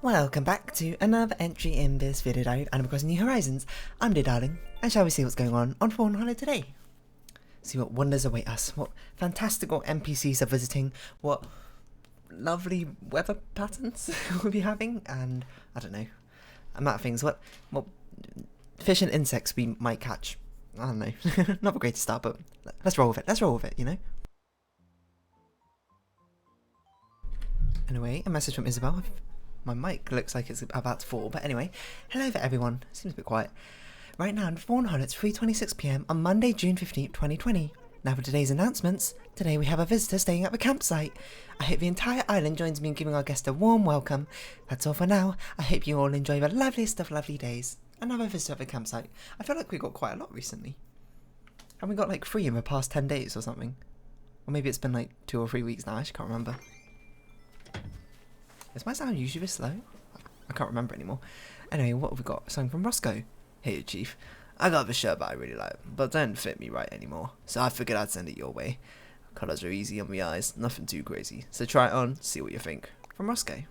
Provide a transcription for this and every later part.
Welcome back to another entry in this video diary, and across New Horizons. I'm dear darling, and shall we see what's going on Fawnhollow today? See what wonders await us, what fantastical NPCs are visiting, what lovely weather patterns we'll be having, and I don't know, amount of things, what fish and insects we might catch. I don't know, not the greatest start, but let's roll with it, you know? Anyway, a message from Isabel. My mic looks like it's about to fall, but anyway, hello there everyone. Seems a bit quiet. Right now in Fawnhollow, it's 3:26 PM on Monday, June 15th, 2020. Now for today's announcements. Today we have a visitor staying at the campsite. I hope the entire island joins me in giving our guest a warm welcome. That's all for now. I hope you all enjoy the loveliest of lovely days. Another visitor at the campsite. I feel like we got quite a lot recently. Haven't we got like 3 in the past 10 days or something? Or maybe it's been like 2 or 3 weeks now, I just can't remember. Is my sound usually this slow? I can't remember anymore. Anyway, what have we got? Something from Roscoe. Hey Chief, I got this shirt that I really like, but don't fit me right anymore, so I figured I'd send it your way. Colours are easy on the eyes, nothing too crazy, so try it on, see what you think. From Roscoe.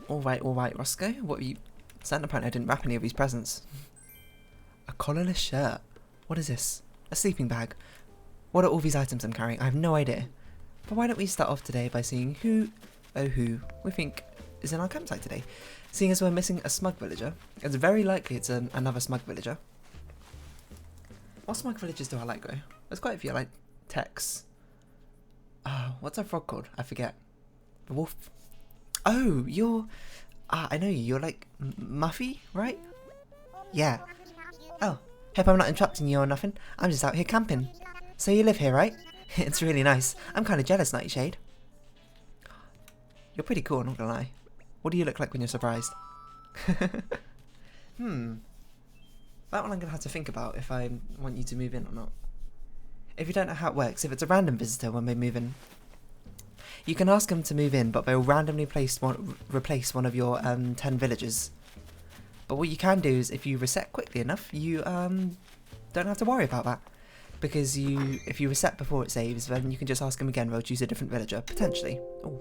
Alright Roscoe, what have you sent? Apparently I didn't wrap any of these presents. A collarless shirt. What is this? A sleeping bag. What are all these items I'm carrying? I have no idea. But why don't we start off today by seeing who we think is in our campsite today. Seeing as we're missing a smug villager, it's very likely it's another smug villager. What smug villagers do I like, though? There's quite a few. I like Tex. Oh, what's our frog called? I forget. The wolf. Oh, you're... I know you. You're like Muffy, right? Yeah. Oh, hope I'm not interrupting you or nothing. I'm just out here camping. So you live here, right? It's really nice. I'm kind of jealous, Nightshade. You're pretty cool, not gonna lie. What do you look like when you're surprised? That one I'm gonna have to think about if I want you to move in or not. If you don't know how it works, if it's a random visitor when they move in, you can ask them to move in, but they'll randomly replace one of your 10 villagers. But what you can do is, if you reset quickly enough, you don't have to worry about that. Because if you reset before it saves, then you can just ask them again, they'll choose a different villager, potentially. Oh.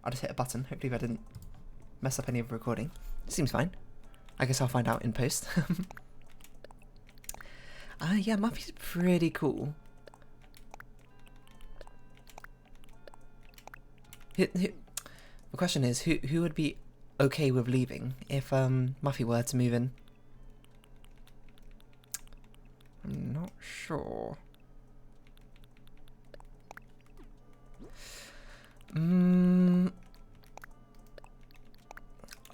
I just hit a button. Hopefully that didn't mess up any of the recording. Seems fine. I guess I'll find out in post. Yeah, Muffy's pretty cool. The question is, who would be okay with leaving if Muffy were to move in? I'm not sure. I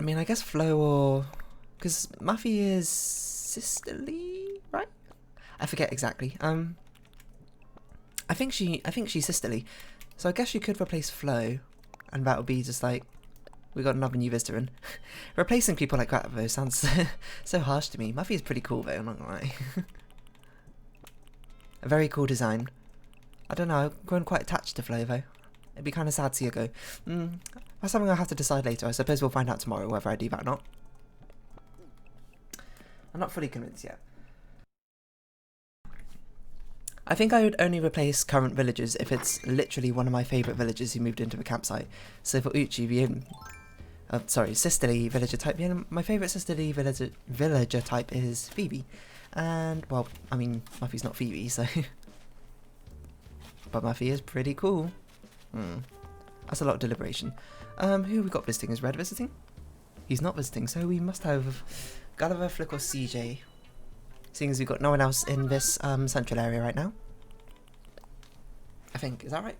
mean, I guess Flo or... Because Muffy is sisterly, right? I forget exactly. I think she's sisterly. So I guess she could replace Flo. And that would be just like... We got another new visitor in. Replacing people like that, though, sounds so harsh to me. Muffy is pretty cool, though, I'm not gonna lie. A very cool design. I don't know, I've grown quite attached to Flo, though. It'd be kind of sad to see her go. That's something I'll have to decide later. I suppose we'll find out tomorrow whether I do that or not. I'm not fully convinced yet. I think I would only replace current villagers if it's literally one of my favourite villagers who moved into the campsite. So for Uchi, sisterly villager type. Yeah, my favourite sisterly villager type is Phoebe. And, well, I mean, Muffy's not Phoebe, so... But Muffy is pretty cool. That's a lot of deliberation. Who we got visiting? Is Red visiting? He's not visiting, so we must have Gulliver, Flick or CJ. Seeing as we've got no one else in this central area right now. I think, is that right?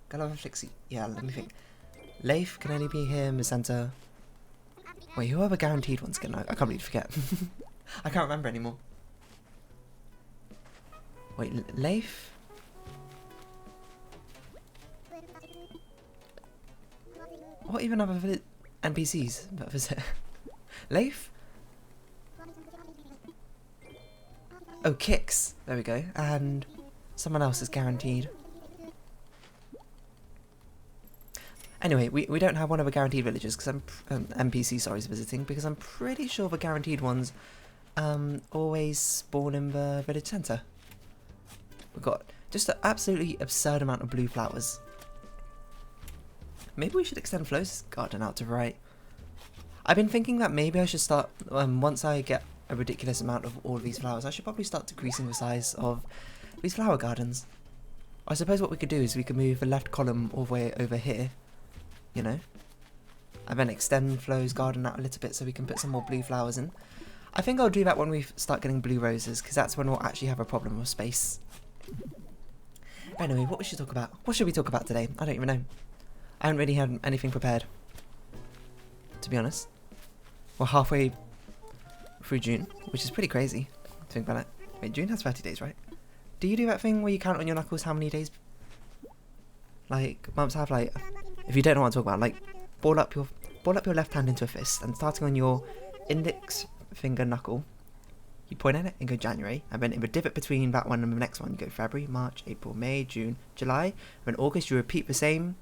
Gulliver, Flick, yeah, let me think. Leif can only be here in the centre. Wait, who are the guaranteed ones again? I can't believe I forget. I can't remember anymore. Wait, Leif? What even other NPCs that visit? Leif? Oh, Kix. There we go. And someone else is guaranteed. Anyway, we don't have one of the guaranteed villagers because NPC, sorry, is visiting, because I'm pretty sure the guaranteed ones always spawn in the village centre. We've got just an absolutely absurd amount of blue flowers. Maybe we should extend Flo's garden out to the right. I've been thinking that maybe I should start, once I get a ridiculous amount of all of these flowers, I should probably start decreasing the size of these flower gardens. I suppose what we could do is we could move the left column all the way over here, you know, and then extend Flo's garden out a little bit so we can put some more blue flowers in. I think I'll do that when we start getting blue roses, because that's when we'll actually have a problem with space. Anyway, what we should talk about? What should we talk about today? I don't even know. I haven't really had anything prepared, to be honest. We're halfway through June, which is pretty crazy. Think about it. Wait, June has 30 days, right? Do you do that thing where you count on your knuckles how many days, like, months have? Like, if you don't know what I'm talking about, like, ball up your left hand into a fist, and starting on your index finger knuckle, you point at it and go January, and then in the divot between that one and the next one, you go February, March, April, May, June, July, and then August you repeat the same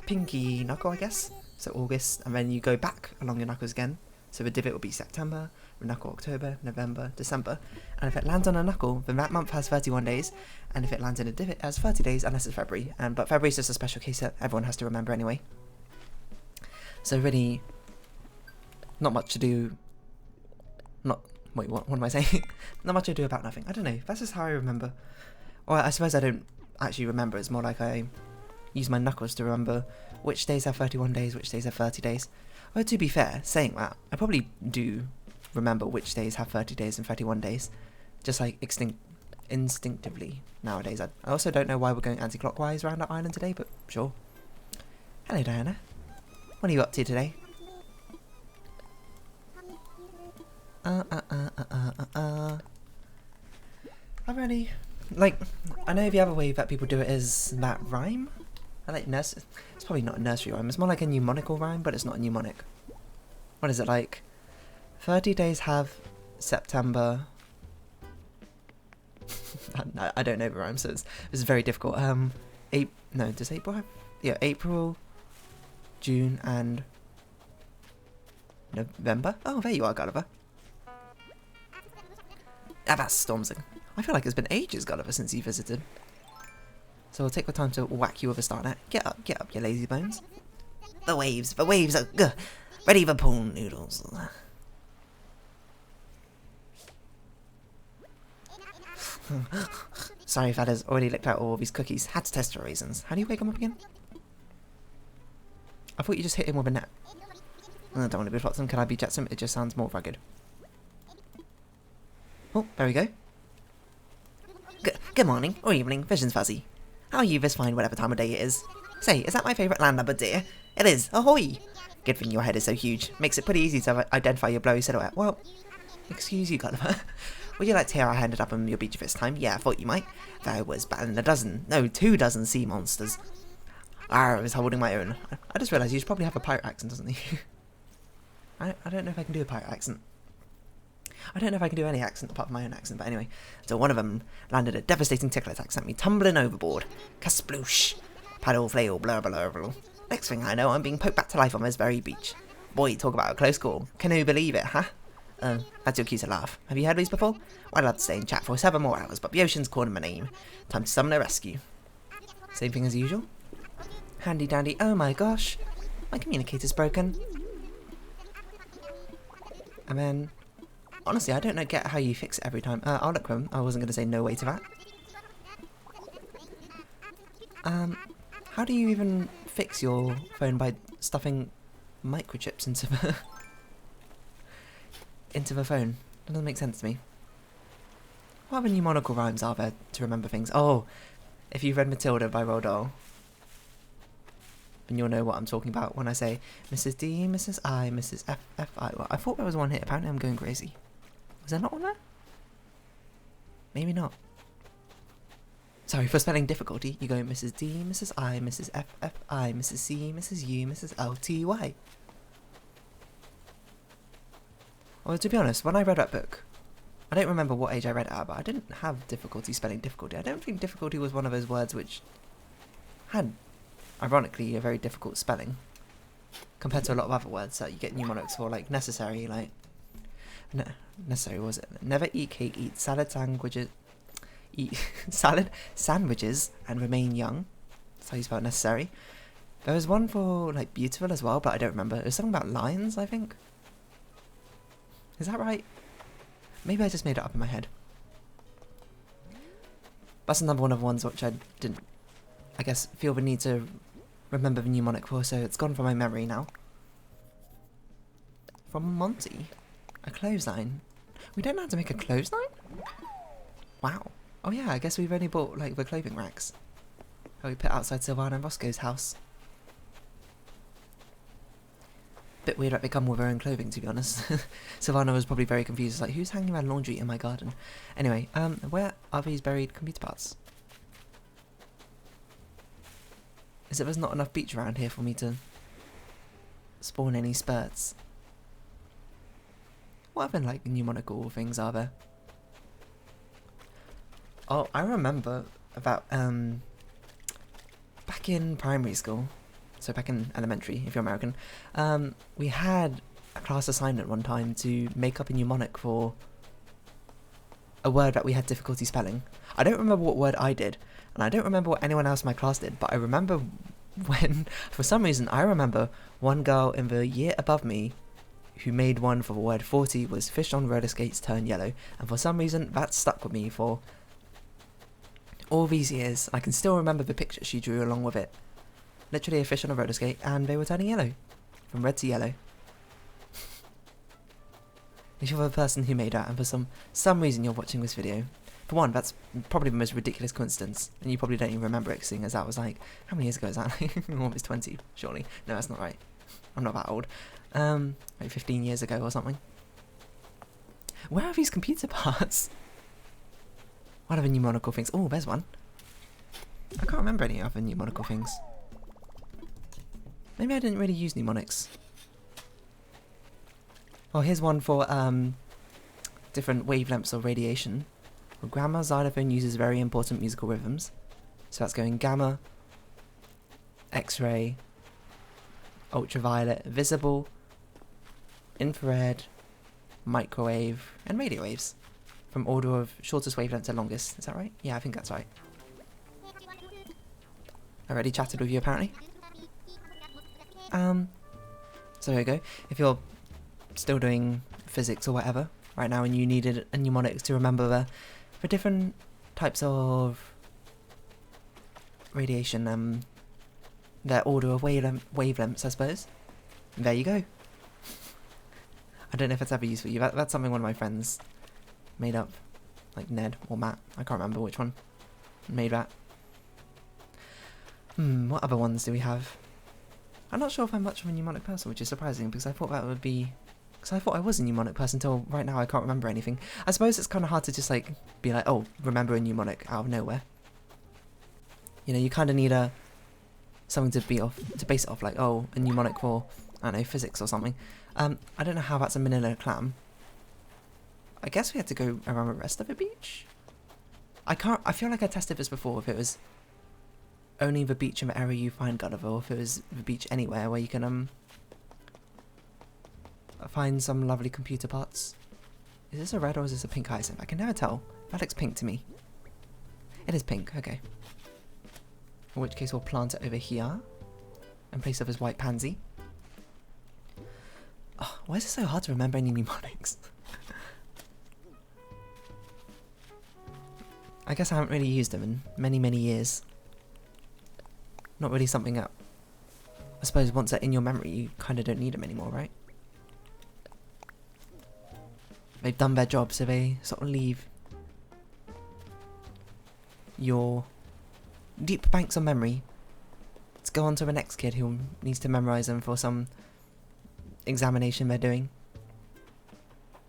pinky knuckle, I guess. So August, and then you go back along your knuckles again. So the divot will be September, the knuckle October, November, December. And if it lands on a knuckle, then that month has 31 days. And if it lands in a divot, it has 30 days, unless it's February. But February is just a special case that everyone has to remember anyway. So really, not much to do. Wait, what am I saying? Not much to do about nothing. I don't know. That's just how I remember. Or I suppose I don't actually remember. It's more like I use my knuckles to remember which days have 31 days, which days have 30 days. Well, to be fair, saying that, I probably do remember which days have 30 days and 31 days, just like instinctively nowadays. I also don't know why we're going anti-clockwise around our island today, but sure. Hello, Diana. What are you up to today? I really, like, I know the other way that people do it is that rhyme. I like nursery. It's probably not a nursery rhyme. It's more like a mnemonical rhyme, but it's not a mnemonic. What is it like? 30 days have September. I don't know the rhyme, so it's very difficult. No, does April have? Yeah, April, June, and November. Oh, there you are, Gulliver. Ah, that's Stormsing. I feel like it's been ages, Gulliver, since you visited. So we'll take the time to whack you with a star net. Get up, you lazy bones. The waves are ready for pool noodles. Sorry, fellas, already licked out all of these cookies. Had to test your raisins. How do you wake them up again? I thought you just hit him with a net. I don't want to be Flotsam. Can I be Jetsam? It just sounds more rugged. Oh, there we go. Good morning, or evening, Vision's fuzzy. How are you this fine whatever time of day it is? Say, is that my favourite land number, dear? It is, ahoy! Good thing your head is so huge. Makes it pretty easy to identify your blowy silhouette. Well, excuse you, Gulliver. Would you like to hear how I ended up on your beach this time? Yeah, I thought you might. There was battling 2 dozen sea monsters. I was holding my own. I just realised you should probably have a pirate accent, doesn't he? I don't know if I can do a pirate accent. I don't know if I can do any accent apart from my own accent, but anyway. So one of them landed a devastating tickle attack, sent me tumbling overboard. Kasploosh. Paddle, flail, blur, blur, blur. Next thing I know, I'm being poked back to life on this very beach. Boy, talk about a close call. Can you believe it, huh? That's your cue to laugh. Have you heard these before? Well, I'd love to stay and chat for 7 more hours, but the ocean's calling my name. Time to summon a rescue. Same thing as usual. Handy dandy. Oh my gosh. My communicator's broken. And then, honestly, I don't get how you fix it every time. I'll look them. I wasn't going to say no way to that. How do you even fix your phone by stuffing microchips into the phone? That doesn't make sense to me. What other mnemonical rhymes are there to remember things? Oh, if you've read Matilda by Roald Dahl, then you'll know what I'm talking about when I say Mrs. D, Mrs. I, Mrs. F, F, I. Well, I thought there was one here. Apparently I'm going crazy. Was there not one there? Maybe not. Sorry for spelling difficulty. You go Mrs. D, Mrs. I, Mrs. F, F, I, Mrs. C, Mrs. U, Mrs. L, T, Y. Well, to be honest, when I read that book, I don't remember what age I read it at, but I didn't have difficulty spelling difficulty. I don't think difficulty was one of those words which had, ironically, a very difficult spelling compared to a lot of other words that you get mnemonics for, like necessary, like necessary was it? Never eat cake, eat salad sandwiches, and remain young. That's how you spell necessary. There was one for like beautiful as well, but I don't remember. It was something about lions, I think. Is that right? Maybe I just made it up in my head. That's another one of the ones which I didn't, I guess, feel the need to remember the mnemonic for, so it's gone from my memory now. From Monty. A clothesline. We don't know how to make a clothesline? Wow. Oh yeah, I guess we've only bought like the clothing racks that we put outside Sylvana and Roscoe's house. Bit weird that they come with their own clothing, to be honest. Sylvana was probably very confused, like, who's hanging around laundry in my garden? Anyway, where are these buried computer parts? Is it there's not enough beach around here for me to spawn any spurts? What other, like, mnemonical things are there? Oh, I remember about, back in primary school, so back in elementary, if you're American, we had a class assignment one time to make up a mnemonic for a word that we had difficulty spelling. I don't remember what word I did, and I don't remember what anyone else in my class did, but I remember when, for some reason, I remember one girl in the year above me who made one for the word 40 was fish on roller skates turn yellow, and for some reason that stuck with me for all these years. I can still remember the picture she drew along with it. Literally a fish on a roller skate, and they were turning yellow. From red to yellow. If you're the person who made that, and for some reason you're watching this video, for one, that's probably the most ridiculous coincidence, and you probably don't even remember it, seeing as that was like, how many years ago is that? Almost 20, surely. No, that's not right. I'm not that old. Like 15 years ago or something. Where are these computer parts? What other mnemonical things? Oh, there's one. I can't remember any other mnemonical things. Maybe I didn't really use mnemonics. Oh, here's one for different wavelengths of radiation. Well, gamma xylophone uses very important musical rhythms. So that's going gamma, X-ray, ultraviolet, visible, infrared, microwave, and radio waves. From order of shortest wavelength to longest. Is that right? Yeah, I think that's right. I already chatted with you apparently. So there you go. If you're still doing physics or whatever right now and you needed a mnemonic to remember the different types of radiation, their order of wavelengths, I suppose. There you go. I don't know if that's ever used for you. That's something one of my friends made up. Like Ned or Matt. I can't remember which one made that. What other ones do we have? I'm not sure if I'm much of a mnemonic person, which is surprising because I thought that would be... Because I thought I was a mnemonic person until right now I can't remember anything. I suppose it's kind of hard to just like be like, oh, remember a mnemonic out of nowhere. You know, you kind of need something to base it off, like, oh, a mnemonic for, I don't know, physics or something. I don't know how that's a manila clam. I guess we had to go around the rest of the beach? I feel like I tested this before, if it was only the beach in the area you find Gulliver, or if it was the beach anywhere where you can find some lovely computer parts. Is this a red or is this a pink hyacinth? I can never tell. That looks pink to me. It is pink, okay. In which case we'll plant it over here in place of his white pansy. Oh, why is it so hard to remember any mnemonics? I guess I haven't really used them in many, many years. Not really something that, I suppose once they're in your memory, you kind of don't need them anymore, right? They've done their job, so they sort of leave your deep banks of memory to go on to the next kid who needs to memorize them for some examination they're doing.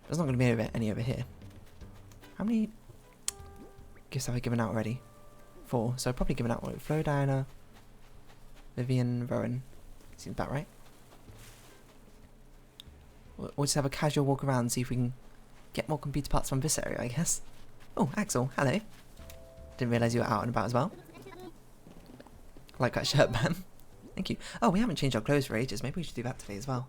There's not going to be any over here. How many gifts have I given out already? 4. So I've probably given out, what, Flo, Diana, Vivian, Rowan. Seems about right. We'll just have a casual walk around and see if we can get more computer parts from this area, I guess. Oh, Axel, hello. Didn't realise you were out and about as well. Like that shirt, man. Thank you. Oh, we haven't changed our clothes for ages. Maybe we should do that today as well.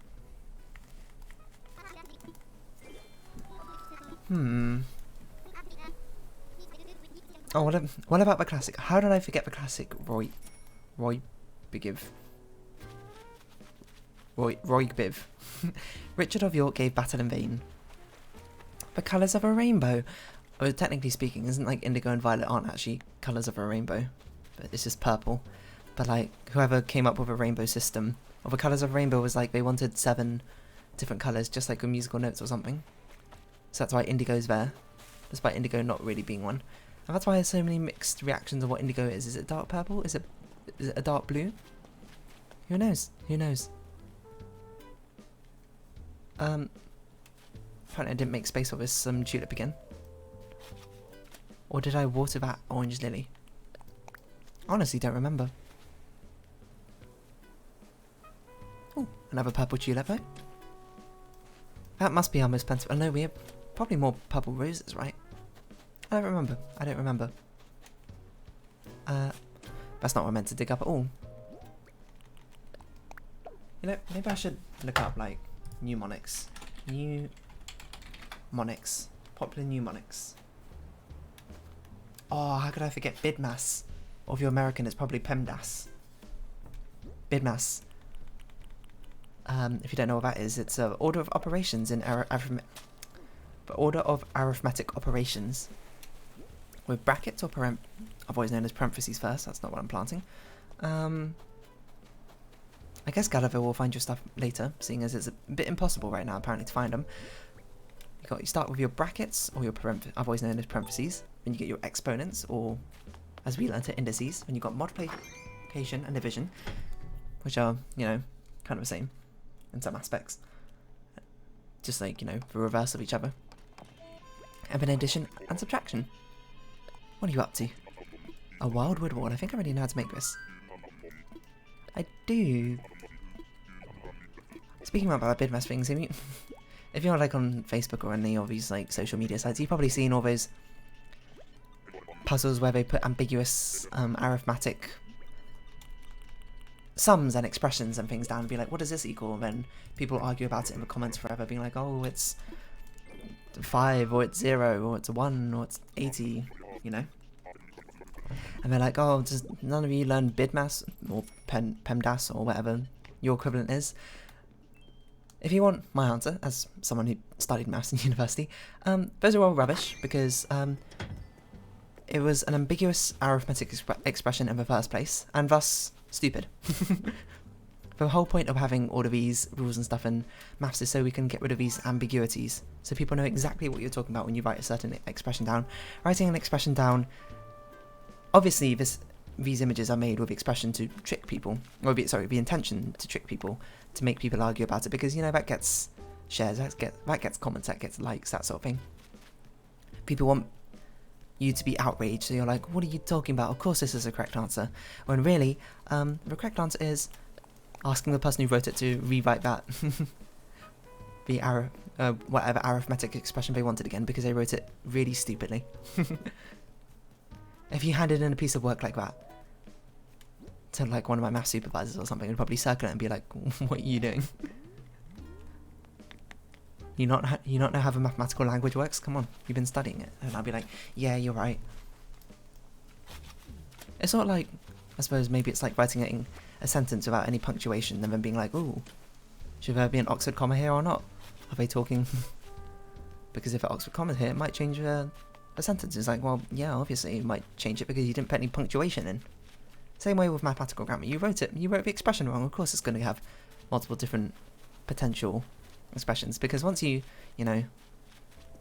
Oh, what about the classic? How did I forget the classic Roy? Roybigiv. Roybiv. Richard of York gave battle in vain. The colours of a rainbow. Well, technically speaking, isn't like indigo and violet aren't actually colours of a rainbow, but it's just purple. But like whoever came up with a rainbow system, or the colours of a rainbow was like they wanted 7 different colours, just like with musical notes or something. So that's why indigo's there, despite indigo not really being one. And that's why there's so many mixed reactions of what indigo is. Is it dark purple? Is it a dark blue? Who knows? Who knows? Apparently I didn't make space for this tulip again. Or did I water that orange lily? Honestly, don't remember. Oh, another purple tulip though. That must be our most plentiful. Oh no, we have probably more purple roses, right? I don't remember. I don't remember. That's not what I meant to dig up at all. You know, maybe I should look up like mnemonics. Mnemonics. Popular mnemonics. Oh, how could I forget BIDMAS? Or if you're American, it's probably PEMDAS. BIDMAS. If you don't know what that is, it's an order of operations in order of arithmetic operations. With brackets or I've always known as parentheses first. That's not what I'm planting. I guess Gallivant will find your stuff later, seeing as it's a bit impossible right now apparently to find them. You start with your brackets or your I've always known as parentheses. Then you get your exponents, or as we learned it, indices. When you've got multiplication and division, which are, you know, kind of the same in some aspects. Just like, you know, the reverse of each other. And then addition and subtraction. What are you up to? A wildwood wall. I think I already know how to make this. I do. Speaking about BIDMAS things, if you're like on Facebook or any of these like social media sites, you've probably seen all those puzzles where they put ambiguous arithmetic sums and expressions and things down and be like, what does this equal? And then people argue about it in the comments forever, being like, oh, it's 5, or it's 0, or it's 1, or it's 80, you know? And they're like, oh, does none of you learn BIDMAS or PEMDAS or whatever your equivalent is? If you want my answer, as someone who studied maths in university, those are all rubbish, because it was an ambiguous arithmetic expression in the first place, and thus stupid. The whole point of having all of these rules and stuff in maths is so we can get rid of these ambiguities, so people know exactly what you're talking about when you write a certain expression down. Writing an expression down, obviously these images are made with the expression to trick people, or the intention to trick people, to make people argue about it, because, you know, that gets shares, that gets comments, that gets likes, that sort of thing. People want you to be outraged, so you're like, what are you talking about? Of course this is the correct answer. When really, the correct answer is asking the person who wrote it to rewrite that whatever arithmetic expression they wanted again, because they wrote it really stupidly. If you handed in a piece of work like that to like one of my math supervisors or something, I'd probably circle it and be like, what are you doing? You not know how the mathematical language works? Come on, you've been studying it. And I'll be like, yeah, you're right. It's not like, I suppose maybe it's like writing a sentence without any punctuation and then being like, ooh, should there be an Oxford comma here or not? Are they talking? Because if an Oxford comma here, it might change a sentence. It's like, well, yeah, obviously it might change it because you didn't put any punctuation in. Same way with mathematical grammar. You wrote the expression wrong. Of course it's going to have multiple different potential expressions, because once you know,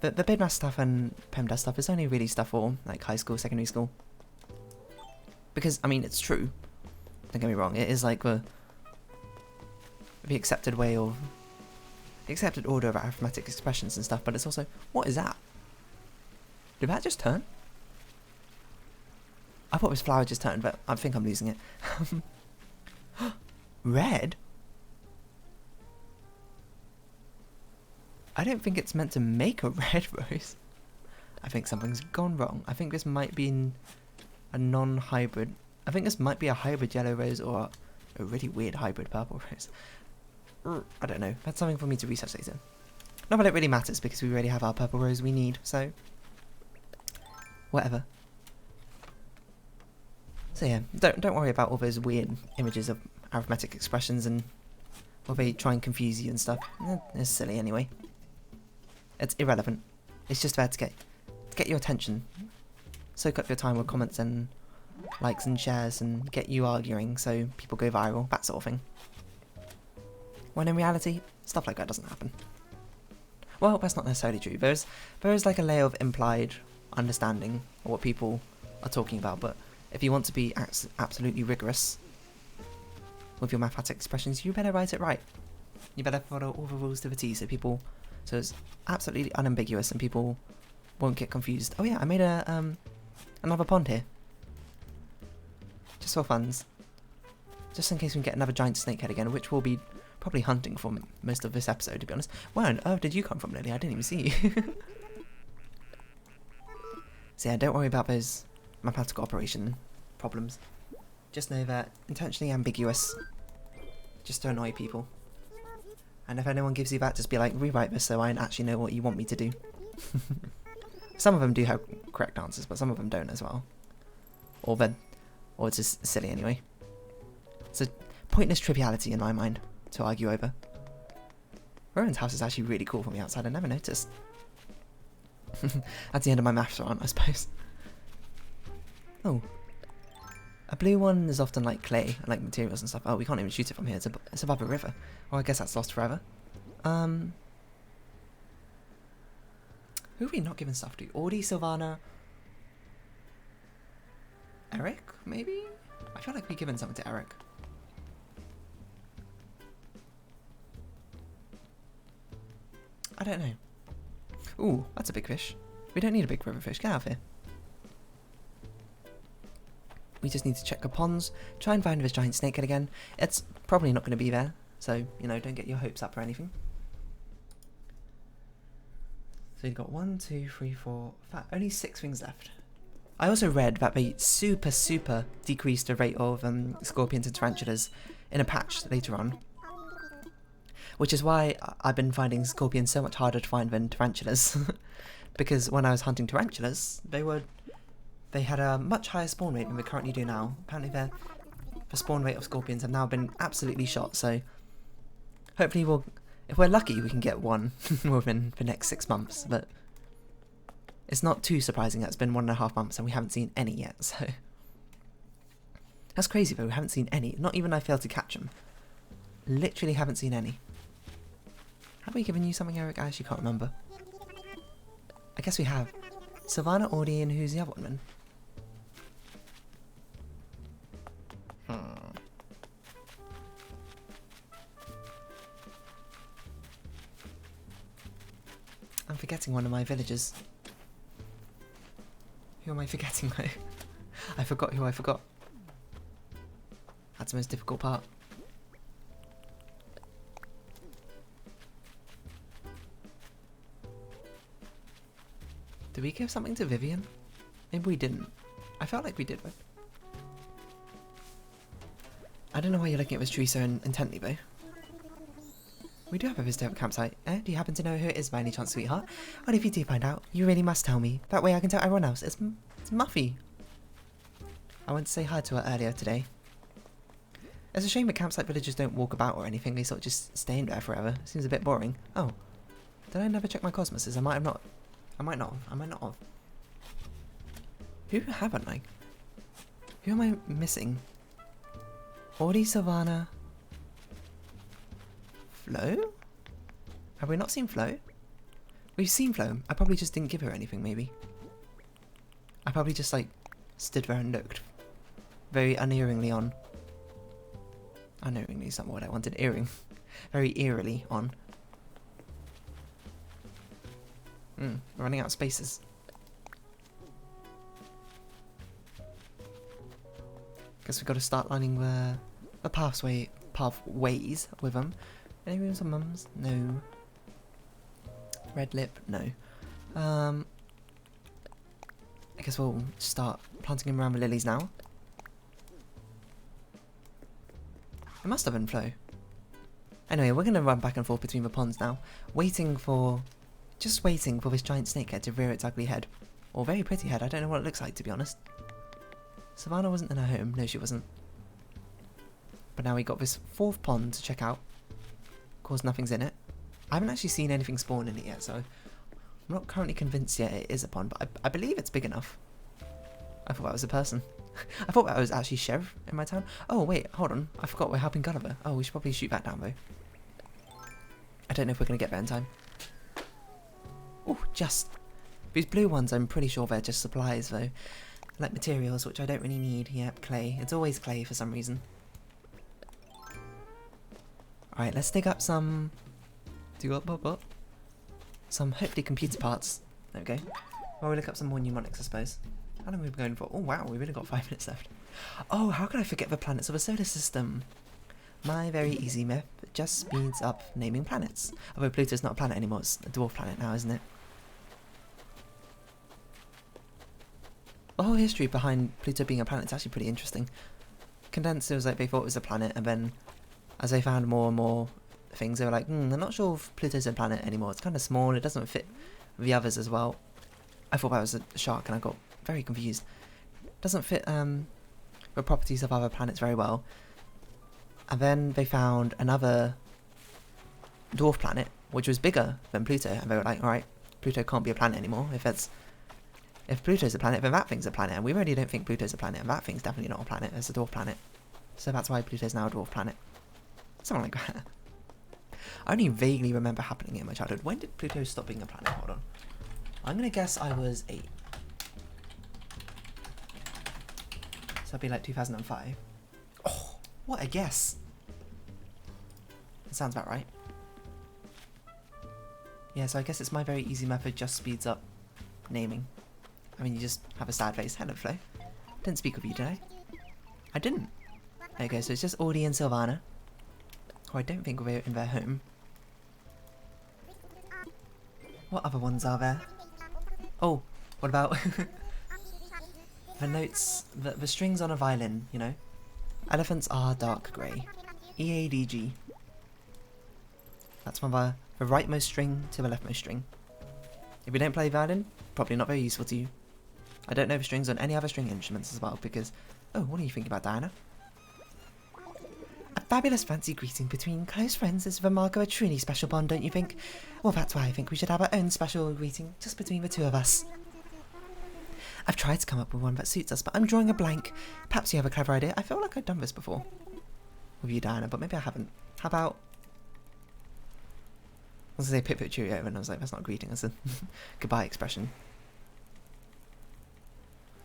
the BIDMAS stuff and PEMDAS stuff is only really stuff for like high school, secondary school. Because, I mean, it's true. Don't get me wrong. It is like the accepted way of, the accepted order of arithmetic expressions and stuff, but it's also, what is that? Did that just turn? I thought this flower just turned, but I think I'm losing it. Red? I don't think it's meant to make a red rose. I think something's gone wrong. I think this might be a non-hybrid. I think this might be a hybrid yellow rose or a really weird hybrid purple rose. I don't know. That's something for me to research later. Not that it really matters, because we already have our purple rose we need, so whatever. So yeah, don't worry about all those weird images of arithmetic expressions and or they try and confuse you and stuff. It's silly anyway. It's irrelevant. It's just there to get your attention. Soak up your time with comments and likes and shares and get you arguing so people go viral, that sort of thing. When in reality, stuff like that doesn't happen. Well, that's not necessarily true. There is like a layer of implied understanding of what people are talking about, but if you want to be absolutely rigorous with your mathematical expressions, you better write it right. You better follow all the rules to the T so it's absolutely unambiguous and people won't get confused. Oh yeah, I made another pond here. Just for funs. Just in case we can get another giant snakehead again, which we'll be probably hunting for most of this episode, to be honest. Where on earth did you come from, Lily? I didn't even see you. So yeah, don't worry about those mathematical operation problems. Just know that intentionally ambiguous, just to annoy people. And if anyone gives you that, just be like, rewrite this so I actually know what you want me to do. Some of them do have correct answers, but some of them don't as well. Or it's just silly anyway. It's a pointless triviality in my mind to argue over. Rowan's house is actually really cool from the outside, I never noticed. That's the end of my maths run, I suppose. Oh. A blue one is often like clay, and like materials and stuff. Oh, we can't even shoot it from here, it's above a river. Well, I guess that's lost forever. Who have we not given stuff to? Audie, Sylvana... Eric, maybe? I feel like we've given something to Eric. I don't know. Ooh, that's a big fish. We don't need a big river fish, get out of here. We just need to check the ponds, try and find this giant snakehead again. It's probably not going to be there, so, you know, don't get your hopes up or anything. So you've got 1, 2, 3, 4, 5, only 6 things left. I also read that they super decreased the rate of scorpions and tarantulas in a patch later on. Which is why I've been finding scorpions so much harder to find than tarantulas. Because when I was hunting tarantulas, they had a much higher spawn rate than they currently do now. Apparently the spawn rate of scorpions have now been absolutely shot, so hopefully if we're lucky, we can get one within the next 6 months, but it's not too surprising that it's been 1.5 months and we haven't seen any yet, so... That's crazy though, we haven't seen any. Not even I failed to catch them. Literally haven't seen any. Have we given you something, Eric? I actually can't remember. I guess we have. Savannah, Audie, and who's the other one then? I'm forgetting one of my villagers. Who am I forgetting though? I forgot who I forgot. That's the most difficult part. Did we give something to Vivian? Maybe we didn't. I felt like we did, but... I don't know why you're looking at this tree so intently, though. We do have a visitor at the campsite. Do you happen to know who it is by any chance, sweetheart? Well, if you do find out, you really must tell me. That way I can tell everyone else. It's Muffy. I went to say hi to her earlier today. It's a shame that campsite villagers don't walk about or anything. They sort of just stay in there forever. Seems a bit boring. Oh. Did I never check my cosmoses? I might have not. I might not have. Who haven't I? Who am I missing? Audie, Savannah... Flo? Have we not seen Flo? We've seen Flo. I probably just didn't give her anything, maybe. I probably just, like, stood there and looked. Very uneeringly on. Uneeringly is not what I wanted. Earring. Very eerily on. We're running out of spaces. Guess we've got to start lining the pathways with them. Any rooms on mums? No. Red lip? No. I guess we'll start planting them around the lilies now. It must have been Flo. Anyway, we're going to run back and forth between the ponds now, just waiting for this giant snakehead to rear its ugly head. Or very pretty head, I don't know what it looks like, to be honest. Savannah wasn't in her home. No, she wasn't. But now we got this 4th pond to check out. Of course, nothing's in it. I haven't actually seen anything spawn in it yet, so I'm not currently convinced yet it is a pond, but I believe it's big enough. I thought that was a person. I thought that was actually sheriff in my town. Oh, wait, hold on. I forgot we're helping Gulliver. Oh, we should probably shoot that down, though. I don't know if we're going to get there in time. Oh, just. These blue ones, I'm pretty sure they're just supplies, though. Like materials, which I don't really need. Yep, clay. It's always clay for some reason. Alright, let's dig up some... Some, hopefully, computer parts. There we go. Well, we'll look up some more mnemonics, I suppose. How long have we been going for? Oh, wow, we've only got 5 minutes left. Oh, how could I forget the planets of a solar system? My very easy method just speeds up naming planets. Although Pluto's not a planet anymore, it's a dwarf planet now, isn't it? The whole history behind Pluto being a planet is actually pretty interesting. Condensed, it was like they thought it was a planet, and then as they found more and more things, they were like, they're not sure if Pluto's a planet anymore. It's kind of small, it doesn't fit the others as well. I thought that was a shark and I got very confused. Doesn't fit the properties of other planets very well. And then they found another dwarf planet, which was bigger than Pluto, and they were like, alright, Pluto can't be a planet anymore. If Pluto's a planet, then that thing's a planet, and we already don't think Pluto's a planet, and that thing's definitely not a planet, it's a dwarf planet. So that's why Pluto's now a dwarf planet. Something like that. I only vaguely remember happening in my childhood. When did Pluto stop being a planet? Hold on. I'm gonna guess I was 8. So that'd be like 2005. Oh, what a guess. That sounds about right. Yeah, so I guess it's my very easy method just speeds up naming. I mean, you just have a sad face. Hello, Flo. Didn't speak with you, did I? I didn't. There you go, so it's just Audie and Sylvana. Oh, I don't think we're in their home. What other ones are there? Oh, what about the notes, the strings on a violin, you know? Elephants are dark grey. EADG. That's from the rightmost string to the leftmost string. If you don't play violin, probably not very useful to you. I don't know the strings on any other string instruments as well because... Oh, what are you thinking about, Diana? A fabulous fancy greeting between close friends is the mark of a truly special bond, don't you think? Well, that's why I think we should have our own special greeting just between the two of us. I've tried to come up with one that suits us, but I'm drawing a blank. Perhaps you have a clever idea. I feel like I've done this before. With you, Diana, but maybe I haven't. How about... I was going to say pip cheerio, and I was like, that's not a greeting, that's a goodbye expression.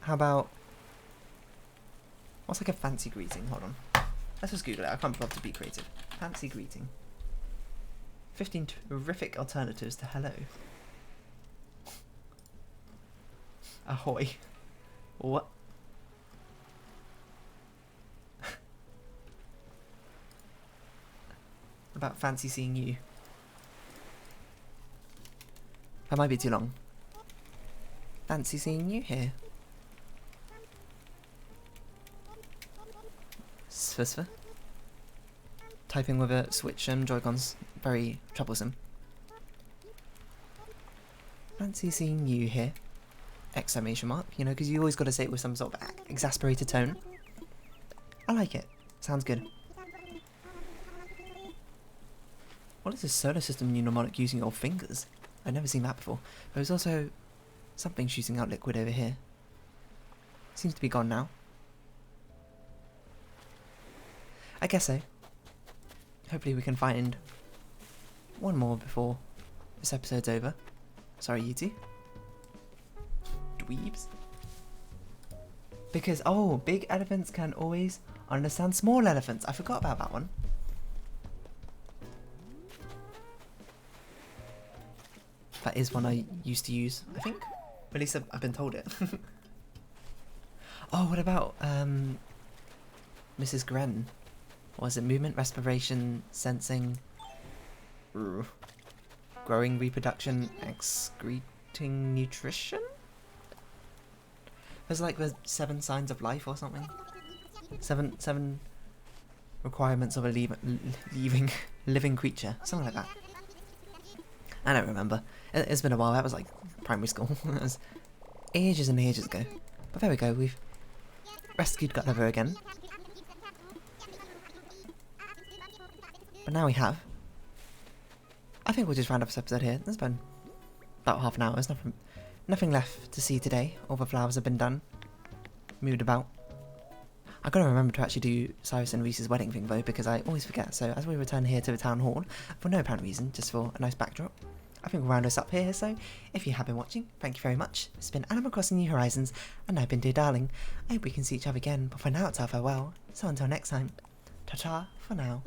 How about... What's like a fancy greeting? Hold on. Let's just Google it. I can't be bothered to be creative. Fancy greeting. 15 terrific alternatives to hello. Ahoy. What? About fancy seeing you. That might be too long. Fancy seeing you here. Svisva. Typing with a Switch and Joy-Cons. Very troublesome. Fancy seeing you here. Exclamation mark. You know, because you always got to say it with some sort of exasperated tone. I like it. Sounds good. What is this solar system mnemonic using your fingers? I've never seen that before. There's also something shooting out liquid over here. Seems to be gone now. I guess so. Hopefully we can find one more before this episode's over. Sorry, you two. Dweebs. Because, oh, big elephants can always understand small elephants. I forgot about that one. That is one I used to use, I think. At least I've been told it. Oh, what about Mrs. Gren? What was it? Movement, respiration, sensing, growing, reproduction, excreting, nutrition? There's like the 7 signs of life or something. Seven requirements of a living creature. Something like that. I don't remember. It's been a while. That was like primary school. That was ages and ages ago. But there we go. We've rescued Gulliver again. But now we have. I think we'll just round up this episode here. It's been about half an hour. There's nothing left to see today. All the flowers have been done. Moved about. I gotta remember to actually do Cyrus and Reese's wedding thing though, because I always forget. So as we return here to the town hall, for no apparent reason, just for a nice backdrop, I think we'll round this up here. So if you have been watching, thank you very much. It's been Animal Crossing New Horizons, and I've been Dear Darling. I hope we can see each other again, but for now it's our farewell. So until next time, ta-ta for now.